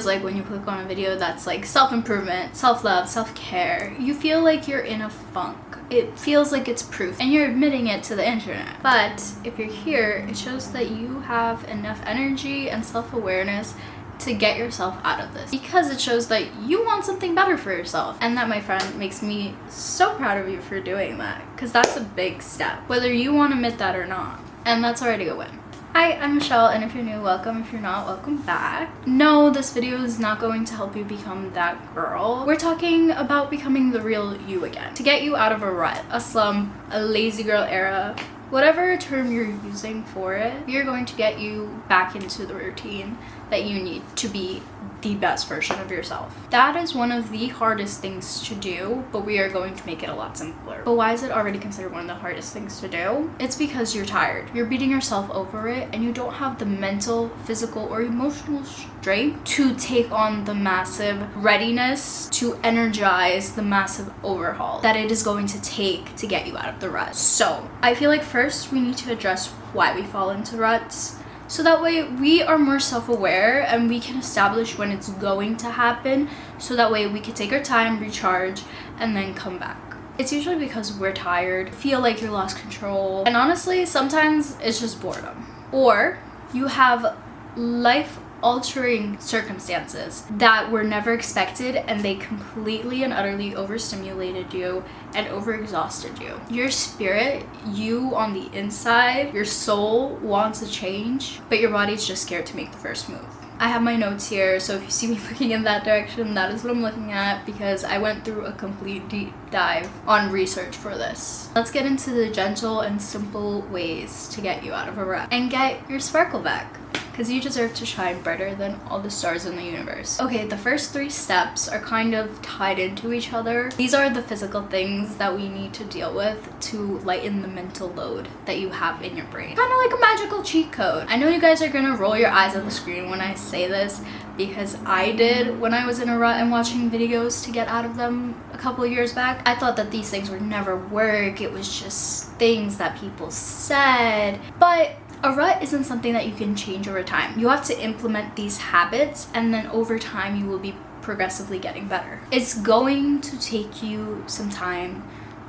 like when you click on a video that's like self-improvement, self-love, self-care, you feel like you're in a funk. It feels like it's proof and you're admitting it to the internet. But if you're here, it shows that you have enough energy and self-awareness to get yourself out of this, because it shows that you want something better for yourself. And that, my friend, makes me so proud of you for doing that, because that's a big step, whether you want to admit that or not. And that's already a win. Hi, I'm Michelle, and if you're new, welcome. If you're not, welcome back. No, this video is not going to help you become that girl. We're talking about becoming the real you again, to get you out of a rut, a slump, a lazy girl era, whatever term you're using for it. We are going to get you back into the routine that you need to be the best version of yourself. That is one of the hardest things to do, but we are going to make it a lot simpler. But why is it already considered one of the hardest things to do? It's because you're tired. You're beating yourself over it, and you don't have the mental, physical, or emotional strength to take on the massive readiness to energize the massive overhaul that it is going to take to get you out of the rut. So I feel like first we need to address why we fall into ruts, so that way we are more self-aware and we can establish when it's going to happen, so that way we can take our time, recharge, and then come back. It's usually because we're tired, feel like you lost control, and honestly sometimes it's just boredom, or you have life-altering circumstances that were never expected and they completely and utterly overstimulated you and overexhausted you. Your spirit, you on the inside, your soul wants to change, but your body's just scared to make the first move. I have my notes here, so if you see me looking in that direction, that is what I'm looking at, because I went through a complete deep dive on research for this. Let's get into the gentle and simple ways to get you out of a rut and get your sparkle back, because you deserve to shine brighter than all the stars in the universe. Okay, the first 3 steps are kind of tied into each other. These are the physical things that we need to deal with to lighten the mental load that you have in your brain. Kind of like a magical cheat code. I know you guys are gonna roll your eyes at the screen when I say this, because I did when I was in a rut and watching videos to get out of them a couple of years back. I thought that these things would never work. It was just things that people said. But a rut isn't something that you can change over time. You have to implement these habits, and then over time you will be progressively getting better. It's going to take you some time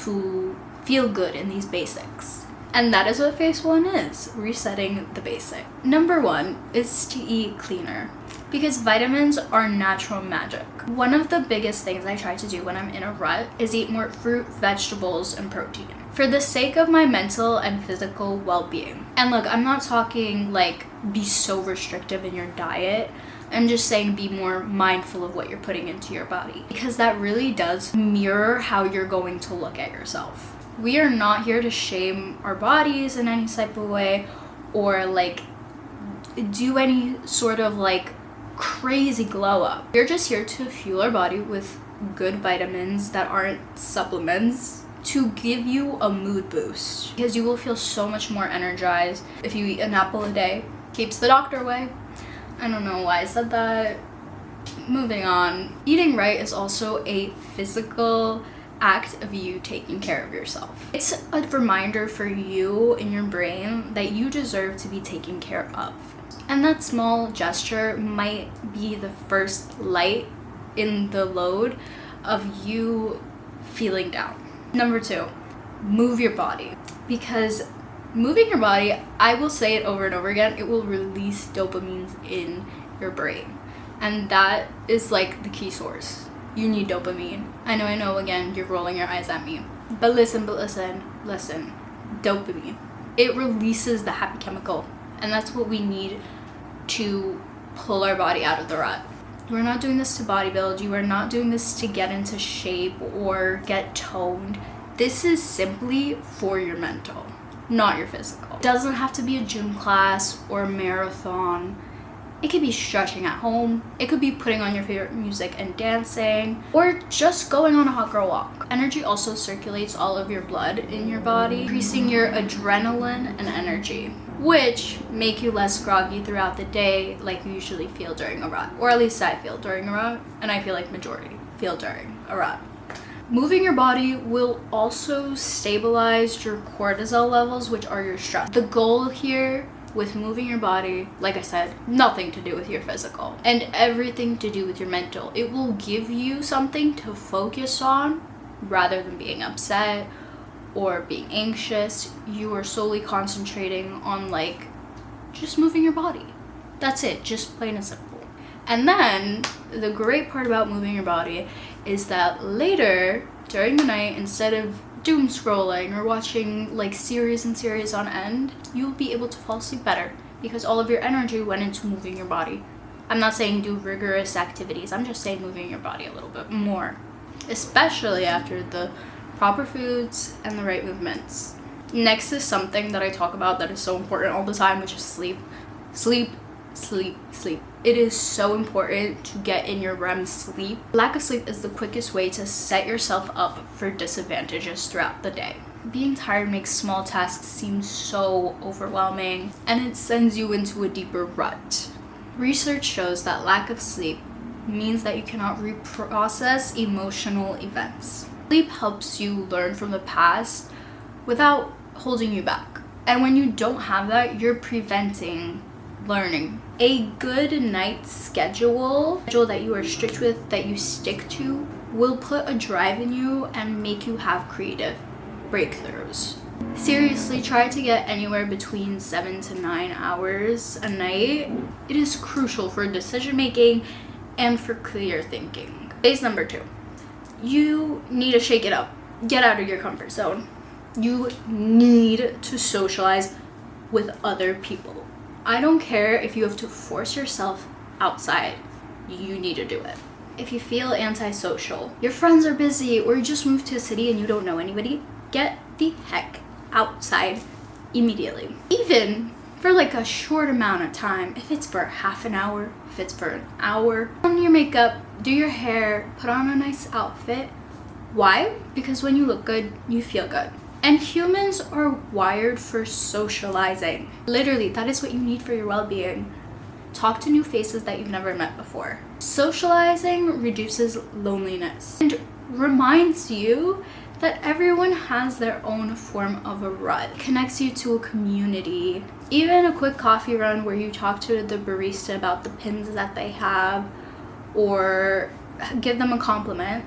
to feel good in these basics. And that is what phase 1 is, resetting the basic. Number 1 is to eat cleaner, because vitamins are natural magic. One of the biggest things I try to do when I'm in a rut is eat more fruit, vegetables, and protein, for the sake of my mental and physical well-being. And look, I'm not talking like be so restrictive in your diet. I'm just saying be more mindful of what you're putting into your body, because that really does mirror how you're going to look at yourself. We are not here to shame our bodies in any type of way, or like do any sort of like crazy glow up. We're just here to fuel our body with good vitamins that aren't supplements, to give you a mood boost, because you will feel so much more energized if you eat an apple a day. Keeps the doctor away. I don't know why I said that. Moving on. Eating right is also a physical act of you taking care of yourself. It's a reminder for you in your brain that you deserve to be taken care of. And that small gesture might be the first light in the load of you feeling down. Number 2, move your body, because moving your body, I will say it over and over again, it will release dopamine in your brain, and that is like the key source. You need dopamine. I know, again, you're rolling your eyes at me, but listen, dopamine, it releases the happy chemical, and that's what we need to pull our body out of the rut. You are not doing this to bodybuild. You are not doing this to get into shape or get toned. This is simply for your mental, not your physical. It doesn't have to be a gym class or a marathon. It could be stretching at home. It could be putting on your favorite music and dancing, or just going on a hot girl walk. Energy also circulates all of your blood in your body, increasing your adrenaline and energy, which make you less groggy throughout the day like you usually feel during a rut. Or at least I feel during a rut, and I feel like majority feel during a rut. Moving your body will also stabilize your cortisol levels, which are your stress. The goal here with moving your body, like I said, nothing to do with your physical and everything to do with your mental. It will give you something to focus on rather than being upset or being anxious. You are solely concentrating on like just moving your body. That's it, just plain and simple. And then the great part about moving your body is that later during the night, instead of doom scrolling or watching like series and series on end, you'll be able to fall asleep better because all of your energy went into moving your body. I'm not saying do rigorous activities, I'm just saying moving your body a little bit more, especially after the proper foods and the right movements. Next is something that I talk about that is so important all the time, which is sleep. Sleep, sleep, sleep. It is so important to get in your REM sleep. Lack of sleep is the quickest way to set yourself up for disadvantages throughout the day. Being tired makes small tasks seem so overwhelming, and it sends you into a deeper rut. Research shows that lack of sleep means that you cannot reprocess emotional events. Sleep helps you learn from the past without holding you back. And when you don't have that, you're preventing learning. A good night schedule that you are strict with, that you stick to, will put a drive in you and make you have creative breakthroughs. Seriously, try to get anywhere between 7 to 9 hours a night. It is crucial for decision making and for clear thinking. Phase number 2. You need to shake it up. Get out of your comfort zone. You need to socialize with other people. I don't care if you have to force yourself outside. You need to do it. If you feel antisocial, your friends are busy, or you just moved to a city and you don't know anybody, get the heck outside immediately. Even for like a short amount of time. If it's for half an hour, if it's for an hour. Put on your makeup, do your hair, put on a nice outfit. Why? Because when you look good, you feel good. And humans are wired for socializing. Literally, that is what you need for your well-being. Talk to new faces that you've never met before. Socializing reduces loneliness and reminds you that everyone has their own form of a rut. It connects you to a community. Even a quick coffee run where you talk to the barista about the pins that they have or give them a compliment.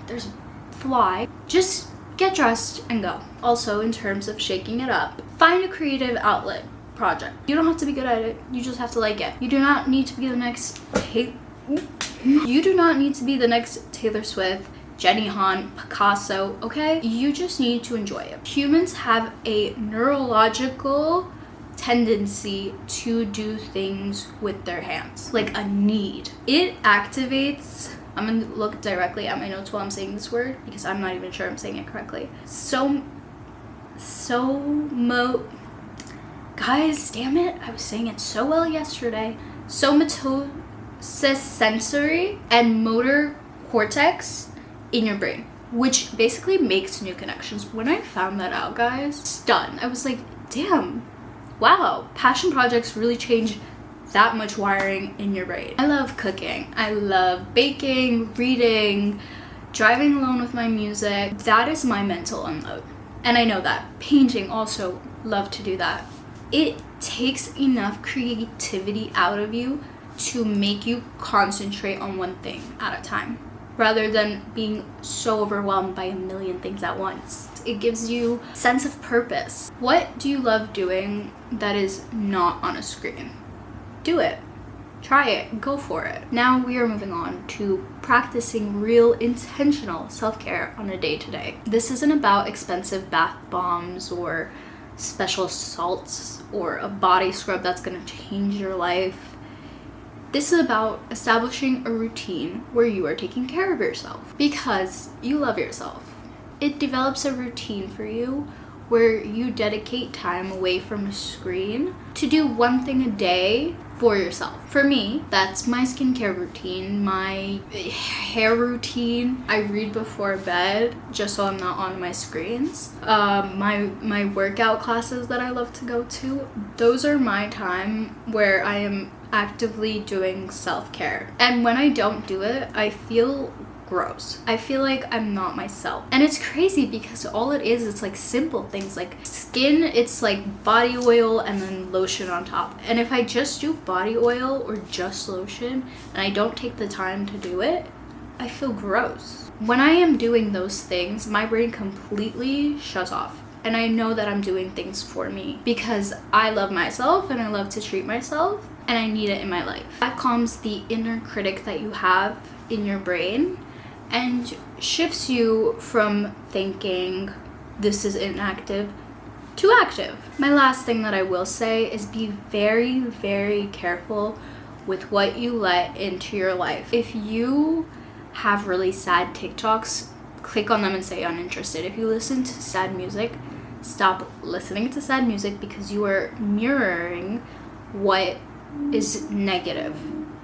There's a fly. Just get dressed and go. Also, in terms of shaking it up, find a creative outlet project. You don't have to be good at it, you just have to like it. You do not need to be the next Taylor Swift, Jenny Han, Picasso, okay? You just need to enjoy it. Humans have a neurological tendency to do things with their hands, like a need. It activates, I'm gonna look directly at my notes while I'm saying this word because I'm not even sure I'm saying it correctly. Guys, damn it, I was saying it so well yesterday. Somatosensory and motor cortex in your brain, which basically makes new connections. When I found that out, guys, stunned. I was like, damn, wow, passion projects really change that much wiring in your brain. I love cooking. I love baking, reading, driving alone with my music. That is my mental unload. And I know that. Painting also, love to do that. It takes enough creativity out of you to make you concentrate on one thing at a time, rather than being so overwhelmed by a million things at once. It gives you a sense of purpose. What do you love doing that is not on a screen? Do it. Try it. Go for it. Now we are moving on to practicing real intentional self-care on a day-to-day. This isn't about expensive bath bombs or special salts or a body scrub that's going to change your life. This is about establishing a routine where you are taking care of yourself because you love yourself. It develops a routine for you where you dedicate time away from a screen to do one thing a day for yourself. For me, that's my skincare routine, my hair routine. I read before bed just so I'm not on my screens. My workout classes that I love to go to, those are my time where I am actively doing self-care. And when I don't do it, I feel gross. I feel like I'm not myself. And it's crazy because all it is, it's like simple things like skin, it's like body oil and then lotion on top. And if I just do body oil or just lotion and I don't take the time to do it, I feel gross. When I am doing those things, my brain completely shuts off. And I know that I'm doing things for me because I love myself and I love to treat myself and I need it in my life. That calms the inner critic that you have in your brain and shifts you from thinking this is inactive to active. My last thing that I will say is be very, very careful with what you let into your life. If you have really sad TikToks, click on them and say uninterested. If you listen to sad music, stop listening to sad music because you are mirroring what is negative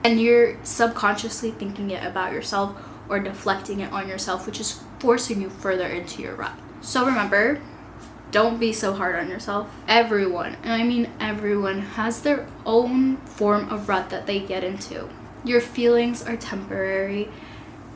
and you're subconsciously thinking it about yourself or deflecting it on yourself, which is forcing you further into your rut. So remember, don't be so hard on yourself. Everyone, and I mean everyone, has their own form of rut that they get into. Your feelings are temporary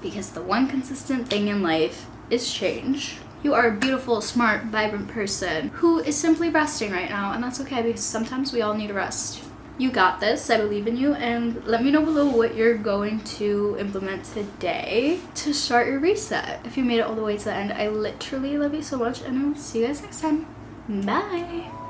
because the one consistent thing in life is change. You are a beautiful, smart, vibrant person who is simply resting right now, and that's okay because sometimes we all need a rest. You got this. I believe in you, and let me know below what you're going to implement today to start your reset. If you made it all the way to the end, I literally love you so much, and I will see you guys next time. Bye!